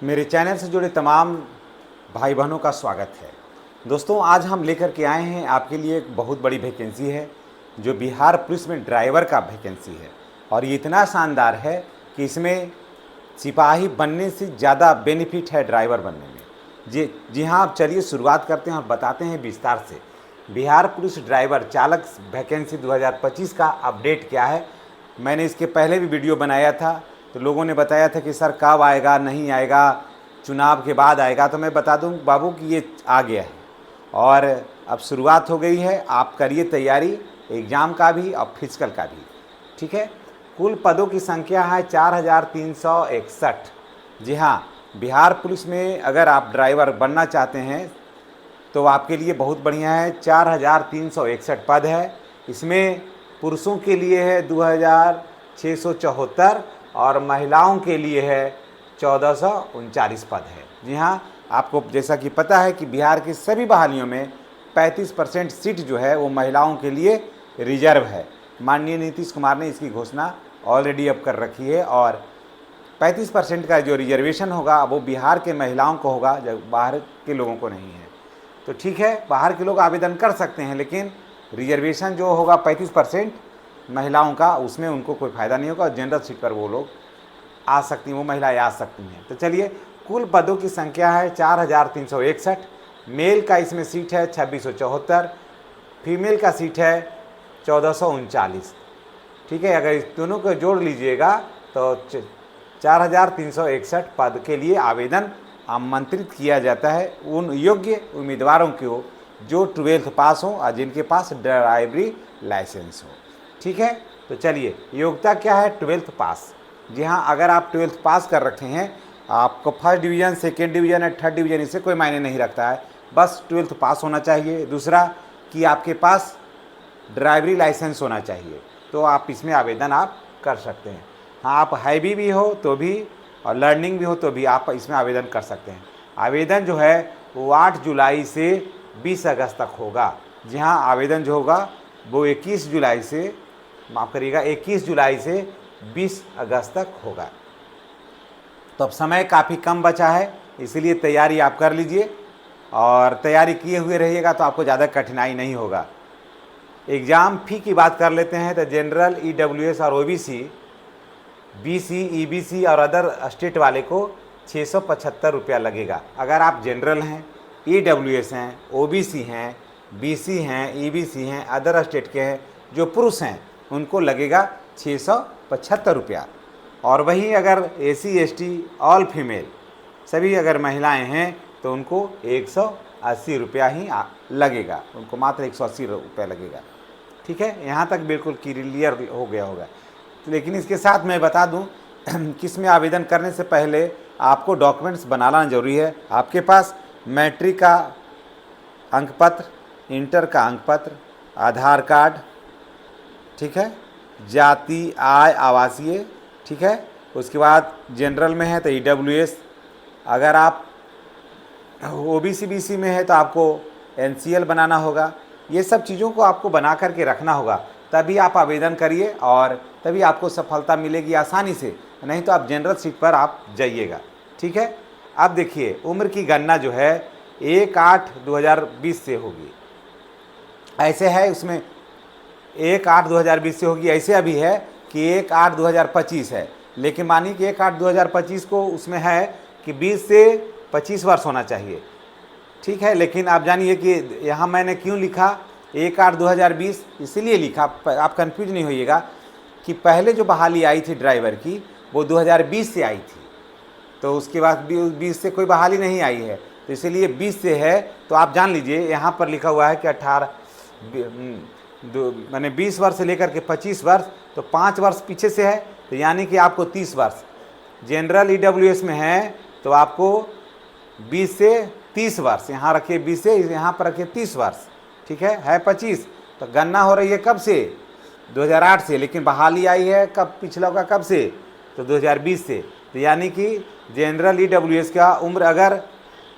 मेरे चैनल से जुड़े तमाम भाई बहनों का स्वागत है। दोस्तों, आज हम लेकर के आए हैं आपके लिए एक बहुत बड़ी वैकेंसी है जो बिहार पुलिस में ड्राइवर का वैकेंसी है। और ये इतना शानदार है कि इसमें सिपाही बनने से ज़्यादा बेनिफिट है ड्राइवर बनने में। जी हाँ, आप चलिए शुरुआत करते हैं और बताते हैं विस्तार से बिहार पुलिस ड्राइवर चालक वैकेंसी 2025 का अपडेट क्या है। मैंने इसके पहले भी वीडियो बनाया था तो लोगों ने बताया था कि सर कब आएगा, नहीं आएगा, चुनाव के बाद आएगा। तो मैं बता दूं बाबू कि ये आ गया है और अब शुरुआत हो गई है। आप करिए तैयारी एग्ज़ाम का भी और फिजिकल का भी। ठीक है, कुल पदों की संख्या है 4361। जी हाँ, बिहार पुलिस में अगर आप ड्राइवर बनना चाहते हैं तो आपके लिए बहुत बढ़िया है। 4361 पद है। इसमें पुरुषों के लिए है 2674 और महिलाओं के लिए है 1439 पद है। जी हाँ, आपको जैसा कि पता है कि बिहार की सभी बहालियों में 35% सीट जो है वो महिलाओं के लिए रिजर्व है। माननीय नीतीश कुमार ने इसकी घोषणा ऑलरेडी अब कर रखी है और 35% का जो रिजर्वेशन होगा वो बिहार के महिलाओं को होगा, जब बाहर के लोगों को नहीं है। तो ठीक है, बाहर के लोग आवेदन कर सकते हैं, लेकिन रिजर्वेशन जो होगा 35% महिलाओं का, उसमें उनको कोई फ़ायदा नहीं होगा। जनरल सीट पर वो लोग आ सकती हैं, वो महिलाएं आ सकती हैं। तो चलिए, कुल पदों की संख्या है 4361। मेल का इसमें सीट है 2674, फीमेल का सीट है 1439। ठीक है, अगर इस दोनों को जोड़ लीजिएगा तो 4361 पद के लिए आवेदन आमंत्रित किया जाता है उन योग्य उम्मीदवारों को जो 12th पास हो और जिनके पास ड्राइवरी लाइसेंस हो। ठीक है, तो चलिए, योग्यता क्या है? 12th पास। जी हाँ, अगर आप 12th पास कर रखे हैं, आपको फर्स्ट डिवीज़न, सेकेंड डिवीज़न या थर्ड डिवीज़न, इससे कोई मायने नहीं रखता है, बस 12th पास होना चाहिए। दूसरा कि आपके पास ड्राइवरी लाइसेंस होना चाहिए, तो आप इसमें आवेदन आप कर सकते हैं। हाँ, आप हैवी भी हो तो भी और लर्निंग भी हो तो भी आप इसमें आवेदन कर सकते हैं। आवेदन जो है वो 8 जुलाई से 20 अगस्त तक होगा। जी हाँ, आवेदन जो होगा वो 21 जुलाई से 20 अगस्त तक होगा। तो अब समय काफ़ी कम बचा है, इसलिए तैयारी आप कर लीजिए और तैयारी किए हुए रहिएगा तो आपको ज़्यादा कठिनाई नहीं होगा। एग्ज़ाम फ़ी की बात कर लेते हैं तो जनरल, EWS और OBC, BC, EBC और अदर स्टेट वाले को 675 रुपया लगेगा। अगर आप जनरल हैं, EWS हैं, OBC हैं, BC हैं, EBC हैं, अदर स्टेट के हैं, जो पुरुष हैं उनको लगेगा 675 रुपया। और वहीं अगर SC ST ऑल फीमेल सभी अगर महिलाएं हैं तो उनको 180 रुपया ही लगेगा, उनको मात्र 180 रुपया लगेगा। ठीक है, यहाँ तक बिल्कुल क्लियर हो गया होगा। लेकिन इसके साथ मैं बता दूं कि इसमें आवेदन करने से पहले आपको डॉक्यूमेंट्स बनाना ज़रूरी है। आपके पास मैट्रिक का अंक पत्र, इंटर का अंक पत्र, आधार कार्ड, ठीक है, जाति, आय, आवासीय, ठीक है। उसके बाद जनरल में है तो EWS, अगर आप OBC BC में है तो आपको NCL बनाना होगा। ये सब चीज़ों को आपको बना करके रखना होगा, तभी आप आवेदन करिए और तभी आपको सफलता मिलेगी आसानी से, नहीं तो आप जनरल सीट पर आप जाइएगा। ठीक है, अब देखिए, उम्र की गणना जो है 1/8/2020 से होगी। ऐसे है, उसमें 1/8/2020 से होगी। ऐसे अभी है कि 1/8/2025 है, लेकिन मानिए कि 1/8/2025 को उसमें है कि 20 से 25 वर्ष होना चाहिए। ठीक है, लेकिन आप जानिए कि यहाँ मैंने क्यों लिखा 1/8/2020, इसीलिए लिखा, आप कंफ्यूज नहीं होइएगा कि पहले जो बहाली आई थी ड्राइवर की वो 2020 से आई थी, तो उसके बाद 20 से कोई बहाली नहीं आई है, तो इसीलिए 20 से है। तो आप जान लीजिए, यहाँ पर लिखा हुआ है कि 20 वर्ष से लेकर के 25 वर्ष, तो 5 वर्ष पीछे से है, तो यानी कि आपको 30 वर्ष। जनरल EWS में है तो आपको 20 से 30 वर्ष, यहाँ रखिए 20 से, यहाँ पर रखिए 30 वर्ष। ठीक है 25। तो गणना हो रही है कब से? 2008 से, लेकिन बहाली आई है कब? पिछला का कब से? तो 2020 से। तो यानी कि जनरल EWS का उम्र अगर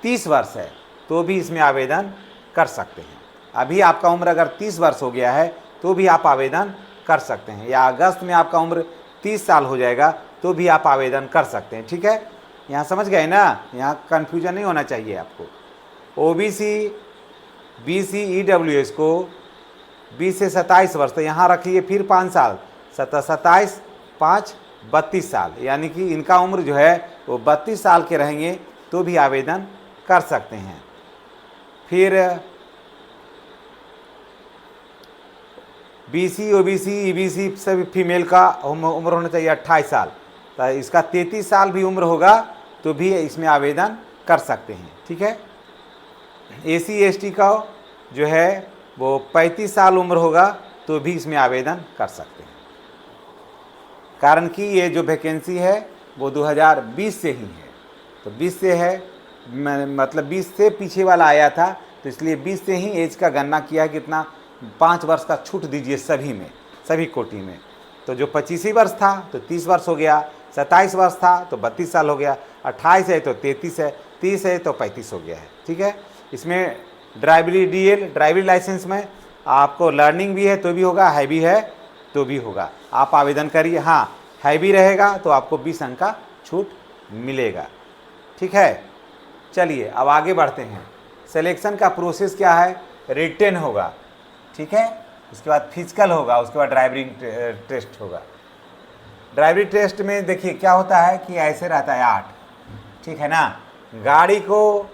30 वर्ष है तो भी इसमें आवेदन कर सकते हैं। अभी आपका उम्र अगर 30 वर्ष हो गया है तो भी आप आवेदन कर सकते हैं, या अगस्त में आपका उम्र 30 साल हो जाएगा तो भी आप आवेदन कर सकते हैं। ठीक है, यहाँ समझ गए ना, यहाँ कन्फ्यूजन नहीं होना चाहिए आपको। ओबीसी बीसी ईडब्ल्यूएस को 20 से 27 वर्ष, तो यहाँ रखिए फिर 5 साल, 27 5 32 साल, यानी कि इनका उम्र जो है वो 32 साल के रहेंगे तो भी आवेदन कर सकते हैं। फिर बीसी ओबीसी ईबीसी सभी फीमेल का उम्र होना चाहिए 28 साल, तो इसका 33 साल भी उम्र होगा तो भी इसमें आवेदन कर सकते हैं। ठीक है। एसी एसटी का जो है वो 35 साल उम्र होगा तो भी इसमें आवेदन कर सकते हैं, कारण कि ये जो वैकेंसी है वो 2020 से ही है, तो 20 से है, मतलब 20 से पीछे वाला आया था, तो इसलिए 20 से ही एज का गणना किया है। कितना, 5 वर्ष का छूट दीजिए सभी में, सभी कोटि में। तो जो 25 वर्ष था तो 30 वर्ष हो गया, 27 वर्ष था तो 32 साल हो गया, 28 है तो 33 है, 30 है तो 35 हो गया है। ठीक है। इसमें ड्राइवरी लाइसेंस में आपको लर्निंग भी है तो भी होगा, हैवी है तो भी होगा। आप आवेदन करिए। हाँ, हैवी रहेगा तो आपको 20 अंक का छूट मिलेगा। ठीक है। चलिए अब आगे बढ़ते हैं। सिलेक्शन का प्रोसेस क्या है, रिटेन होगा, ठीक है, उसके बाद फिजिकल होगा, उसके बाद ड्राइविंग टेस्ट होगा। ड्राइविंग टेस्ट में देखिए क्या होता है कि ऐसे रहता है 8, ठीक है ना, गाड़ी को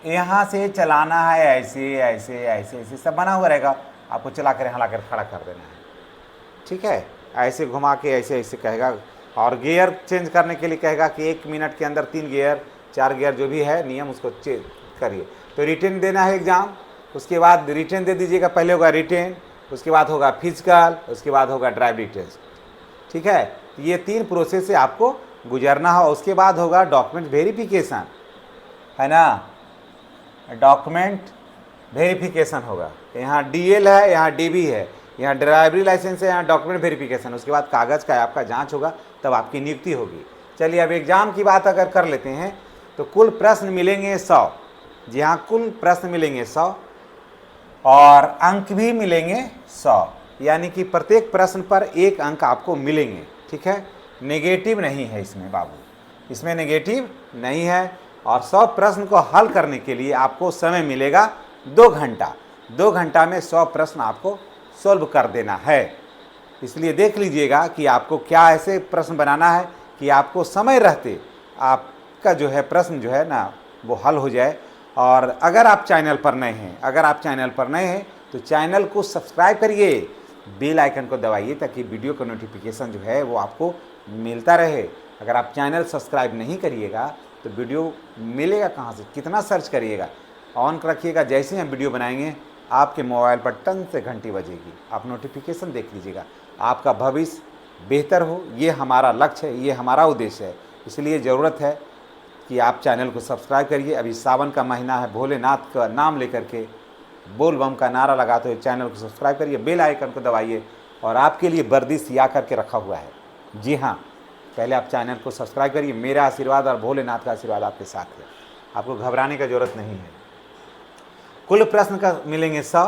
यहाँ से चलाना है, ऐसे ऐसे ऐसे ऐसे सब बना हुआ रहेगा, आपको चला कर यहाँ ला कर खड़ा कर देना है। ठीक है, ऐसे घुमा के ऐसे ऐसे कहेगा, और गियर चेंज करने के लिए कहेगा कि 1 मिनट के अंदर 3 गियर 4 गियर जो भी है नियम उसको चेंज करिए। तो रिटेन देना है एग्ज़ाम, उसके बाद रिटेन दे दीजिएगा, पहले होगा रिटेन, उसके बाद होगा फिजिकल, उसके बाद होगा ड्राइविंग टेस्ट। ठीक है, तो ये 3 प्रोसेस से आपको गुजरना हो। उसके बाद होगा डॉक्यूमेंट वेरिफिकेशन, है ना, डॉक्यूमेंट वेरिफिकेशन होगा। यहाँ डीएल है, यहाँ डीबी है, यहाँ ड्राइवरी लाइसेंस है, यहाँ डॉक्यूमेंट वेरिफिकेशन। उसके बाद कागज़ का आपका जांच होगा, तब आपकी नियुक्ति होगी। चलिए अब एग्ज़ाम की बात अगर कर लेते हैं तो कुल प्रश्न मिलेंगे 100। जी हाँ, कुल प्रश्न मिलेंगे 100 और अंक भी मिलेंगे 100, यानी कि प्रत्येक प्रश्न पर 1 अंक आपको मिलेंगे। ठीक है, नेगेटिव नहीं है इसमें बाबू, इसमें नेगेटिव नहीं है। और 100 प्रश्न को हल करने के लिए आपको समय मिलेगा 2 घंटा। 2 घंटा में 100 प्रश्न आपको सॉल्व कर देना है। इसलिए देख लीजिएगा कि आपको क्या ऐसे प्रश्न बनाना है कि आपको समय रहते आपका जो है प्रश्न जो है ना वो हल हो जाए। और अगर आप चैनल पर नए हैं, तो चैनल को सब्सक्राइब करिए, बेल आइकन को दबाइए ताकि वीडियो का नोटिफिकेशन जो है वो आपको मिलता रहे। अगर आप चैनल सब्सक्राइब नहीं करिएगा तो वीडियो मिलेगा कहाँ से, कितना सर्च करिएगा। ऑन रखिएगा, जैसे ही हम वीडियो बनाएंगे आपके मोबाइल पर टन से घंटी बजेगी, आप नोटिफिकेशन देख लीजिएगा। आपका भविष्य बेहतर हो, ये हमारा लक्ष्य है, ये हमारा उद्देश्य है। इसलिए ज़रूरत है कि आप चैनल को सब्सक्राइब करिए। अभी सावन का महीना है, भोलेनाथ का नाम लेकर के बोल बम का नारा लगाते हुए चैनल को सब्सक्राइब करिए, बेल आइकन को दबाइए। और आपके लिए वर्दी सिया करके रखा हुआ है। जी हाँ, पहले आप चैनल को सब्सक्राइब करिए। मेरा आशीर्वाद और भोलेनाथ का आशीर्वाद आपके साथ है, आपको घबराने की ज़रूरत नहीं है। कुल प्रश्न का मिलेंगे 100,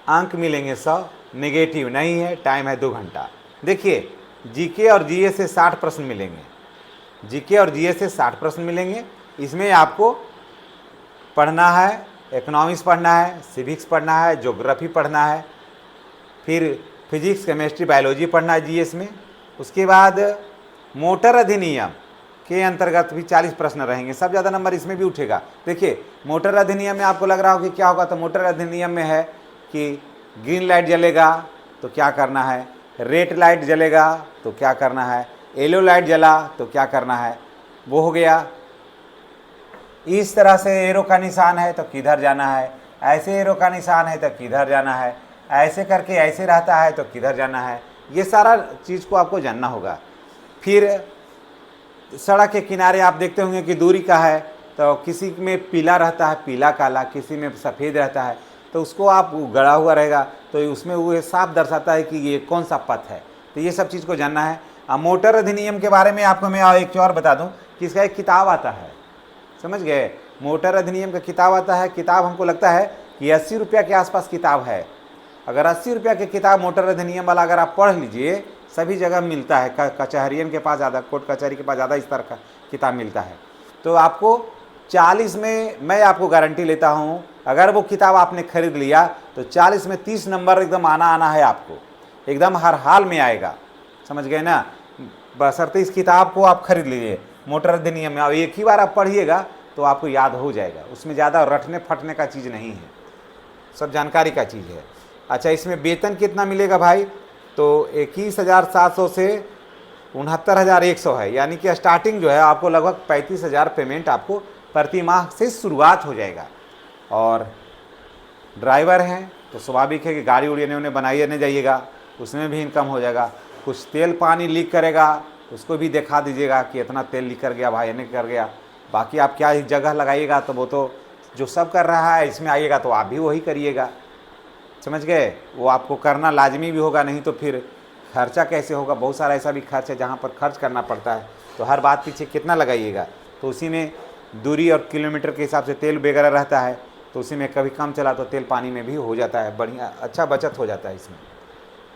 अंक मिलेंगे 100, नेगेटिव नहीं है, टाइम है 2 घंटा। देखिए, जीके और जीए से 60 प्रश्न मिलेंगे, जीके और जीए से 60 प्रश्न मिलेंगे। इसमें आपको पढ़ना है, इकोनॉमिक्स पढ़ना है, सिविक्स पढ़ना है, ज्योग्राफी पढ़ना है, फिर फिजिक्स केमिस्ट्री बायोलॉजी पढ़ना है जीएस में। उसके बाद मोटर अधिनियम के अंतर्गत भी 40 प्रश्न रहेंगे, सब ज़्यादा नंबर इसमें भी उठेगा। देखिए, मोटर अधिनियम में आपको लग रहा हो कि क्या होगा, तो मोटर अधिनियम में है कि ग्रीन लाइट जलेगा तो क्या करना है, रेड लाइट जलेगा तो क्या करना है, येलो लाइट जला तो क्या करना है, वो हो गया। इस तरह से एरो का निशान है तो किधर जाना है, ऐसे एरो का निशान है तो किधर जाना है, ऐसे करके ऐसे रहता है तो किधर जाना है, ये सारा चीज़ को आपको जानना होगा। फिर सड़क के किनारे आप देखते होंगे कि दूरी का है, तो किसी में पीला रहता है, पीला काला, किसी में सफ़ेद रहता है, तो उसको आप गड़ा हुआ रहेगा तो उसमें वो साफ दर्शाता है कि ये कौन सा पथ है। तो ये सब चीज़ को जानना है। मोटर अधिनियम के बारे में आपको मैं एक और बता दूं कि इसका एक किताब आता है, समझ गए, मोटर अधिनियम का किताब आता है। किताब हमको लगता है कि 80 रुपया के आसपास किताब है। अगर 80 रुपया की किताब मोटर अधिनियम वाला अगर आप पढ़ लीजिए, सभी जगह मिलता है, कचहरियन के पास ज़्यादा, कोर्ट कचहरी के पास ज़्यादा इस तरह का किताब मिलता है। तो आपको 40 में मैं आपको गारंटी लेता हूँ, अगर वो किताब आपने खरीद लिया तो 40 में 30 नंबर एकदम आना है आपको, एकदम हर हाल में आएगा। समझ गए ना। बशर्ते इस किताब को आप खरीद लीजिए, मोटर अधिनियम में, और एक ही बार आप पढ़िएगा तो आपको याद हो जाएगा। उसमें ज़्यादा रटने फटने का चीज़ नहीं है, सब जानकारी का चीज़ है। अच्छा, इसमें वेतन कितना मिलेगा भाई? तो 21,700 से 69,100 है, यानी कि स्टार्टिंग जो है आपको लगभग 35,000 पेमेंट आपको प्रति माह से शुरुआत हो जाएगा। और ड्राइवर हैं तो स्वाभाविक है कि गाड़ी उड़ी उन्हें बनाइए नहीं जाइएगा, उसमें भी इनकम हो जाएगा। कुछ तेल पानी लीक करेगा उसको भी दिखा दीजिएगा कि इतना तेल लीक कर गया भाई, नहीं कर गया। बाकी आप क्या जगह लगाइएगा तो वो तो जो सब कर रहा है इसमें आइएगा तो आप भी वही करिएगा। समझ गए। वो आपको करना लाजमी भी होगा, नहीं तो फिर खर्चा कैसे होगा। बहुत सारा ऐसा भी खर्च है जहाँ पर खर्च करना पड़ता है, तो हर बात पीछे कितना लगाइएगा। तो उसी में दूरी और किलोमीटर के हिसाब से तेल वगैरह रहता है, तो उसी में कभी कम चला तो तेल पानी में भी हो जाता है, बढ़िया अच्छा बचत हो जाता है इसमें।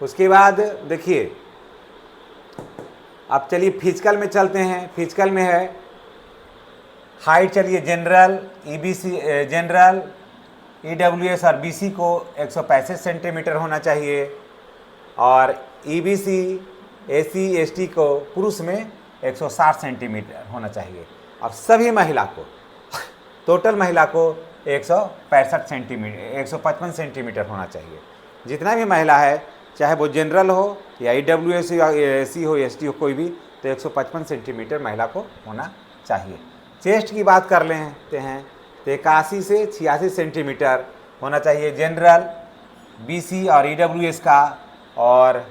उसके बाद देखिए, अब चलिए फिजिकल में चलते हैं। फिजिकल में है हाइट, चलिए जनरल, ईबीसी, जनरल, ईडब्ल्यूएस और बीसी को 165 सेंटीमीटर होना चाहिए, और ईबीसी, एसी, एसटी को पुरुष में 160 सेंटीमीटर होना चाहिए, और सभी महिला को, टोटल महिला को 165 सेंटीमीटर, 155 सेंटीमीटर होना चाहिए। जितना भी महिला है, चाहे वो जनरल हो या ईडब्ल्यूएस या एसी हो, एसटी हो, कोई भी, तो 155 सेंटीमीटर महिला को होना चाहिए। चेस्ट की बात कर लेते हैं तो 81 से 86 सेंटीमीटर होना चाहिए जनरल, बीसी और ईडब्ल्यूएस का, और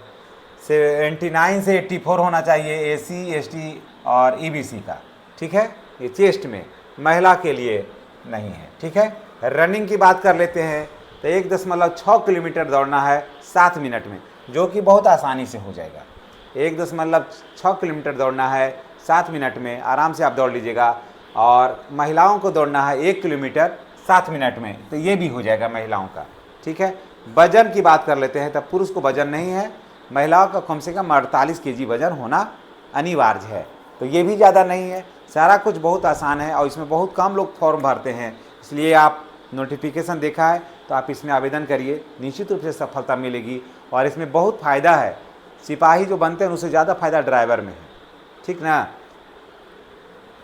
79 से 84 होना चाहिए एसी, एसटी और ईबीसी का। ठीक है, ये चेस्ट में, महिला के लिए नहीं है। ठीक है, रनिंग की बात कर लेते हैं तो 1.6 किलोमीटर दौड़ना है 7 मिनट में, जो कि बहुत आसानी से हो जाएगा। 1.6 किलोमीटर दौड़ना है 7 मिनट में, आराम से आप दौड़ लीजिएगा। और महिलाओं को दौड़ना है 1 किलोमीटर 7 मिनट में, तो ये भी हो जाएगा महिलाओं का। ठीक है, वजन की बात कर लेते हैं, तब पुरुष को वजन नहीं है, महिलाओं का कम से कम 48 केजी वजन होना अनिवार्य है, तो ये भी ज़्यादा नहीं है। सारा कुछ बहुत आसान है और इसमें बहुत कम लोग फॉर्म भरते हैं, इसलिए आप नोटिफिकेशन देखा है तो आप इसमें आवेदन करिए, निश्चित रूप से सफलता मिलेगी। और इसमें बहुत फ़ायदा है, सिपाही जो बनते हैं उससे ज़्यादा फायदा ड्राइवर में है। ठीक ना।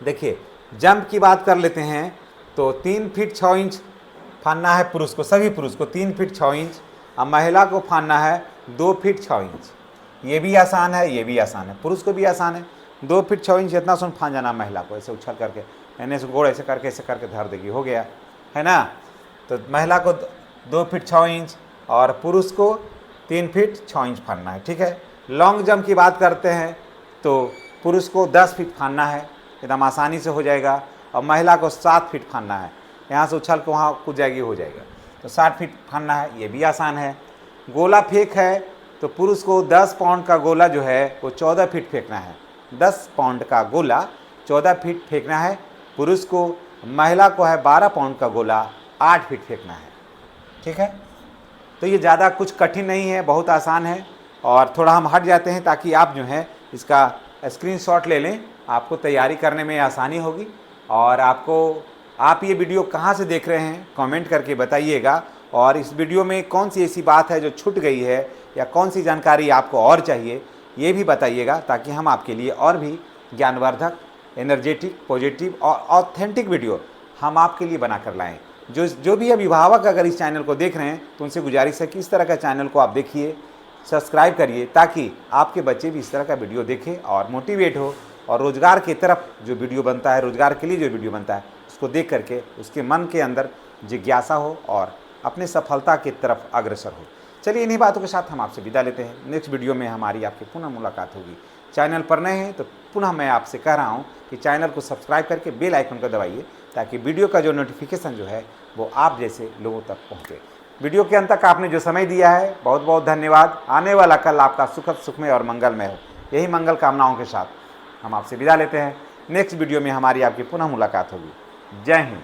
देखिए, जंप की बात कर लेते हैं तो 3 फीट 6 इंच फानना है पुरुष को, सभी पुरुष को 3 फीट 6 इंच, और महिला को फानना है 2 फीट 6 इंच। ये भी आसान है, ये भी आसान है, पुरुष को भी आसान है। 2 फीट 6 इंच इतना सुन फान जाना महिला को, ऐसे उछल करके, यानी से गोड़ ऐसे करके धर देगी, हो गया है ना। तो महिला को 2 फीट 6 इंच और पुरुष को 3 फीट 6 इंच फानना है। ठीक है, लॉन्ग जंप की बात करते हैं तो पुरुष को 10 फीट फानना है, एकदम आसानी से हो जाएगा, और महिला को 7 फीट फानना है, यहाँ से उछल के वहाँ कूद जाएगी, हो जाएगा। तो 60 फीट फानना है, ये भी आसान है। गोला फेंक है तो पुरुष को 10 पाउंड का गोला जो है वो 14 फीट फेंकना है, 10 पाउंड का गोला 14 फीट फेंकना है पुरुष को। महिला को है 12 पाउंड का गोला 8 फीट फेंकना है। ठीक है, तो ये ज़्यादा कुछ कठिन नहीं है, बहुत आसान है। और थोड़ा हम हट जाते हैं ताकि आप जो है इसका स्क्रीनशॉट ले लें, आपको तैयारी करने में आसानी होगी। और आप ये वीडियो कहाँ से देख रहे हैं कमेंट करके बताइएगा, और इस वीडियो में कौन सी ऐसी बात है जो छूट गई है या कौन सी जानकारी आपको और चाहिए ये भी बताइएगा, ताकि हम आपके लिए और भी ज्ञानवर्धक, एनर्जेटिक, पॉजिटिव और ऑथेंटिक वीडियो हम आपके लिए बना कर लाएँ। जो भी अभिभावक अगर इस चैनल को देख रहे हैं तो उनसे गुजारिश है कि इस तरह का चैनल को आप देखिए, सब्सक्राइब करिए, ताकि आपके बच्चे भी इस तरह का वीडियो देखें और मोटिवेट हो, और रोज़गार की तरफ जो वीडियो बनता है, रोज़गार के लिए जो वीडियो बनता है, उसको देख करके उसके मन के अंदर जिज्ञासा हो और अपने सफलता की तरफ अग्रसर हो। चलिए, इन्हीं बातों के साथ हम आपसे विदा लेते हैं। नेक्स्ट वीडियो में हमारी आपकी पुनः मुलाकात होगी। चैनल पर नए हैं तो पुनः मैं आपसे कह रहा हूँ कि चैनल को सब्सक्राइब करके बेल आइकन को दबाइए, ताकि वीडियो का जो नोटिफिकेशन जो है वो आप जैसे लोगों तक पहुँचे। वीडियो के अंत तक आपने जो समय दिया है, बहुत बहुत धन्यवाद। आने वाला कल आपका सुखद, सुखमय और मंगलमय हो, यही मंगल कामनाओं के साथ हम आपसे विदा लेते हैं। नेक्स्ट वीडियो में हमारी आपकी पुनः मुलाकात होगी। जय हिंद।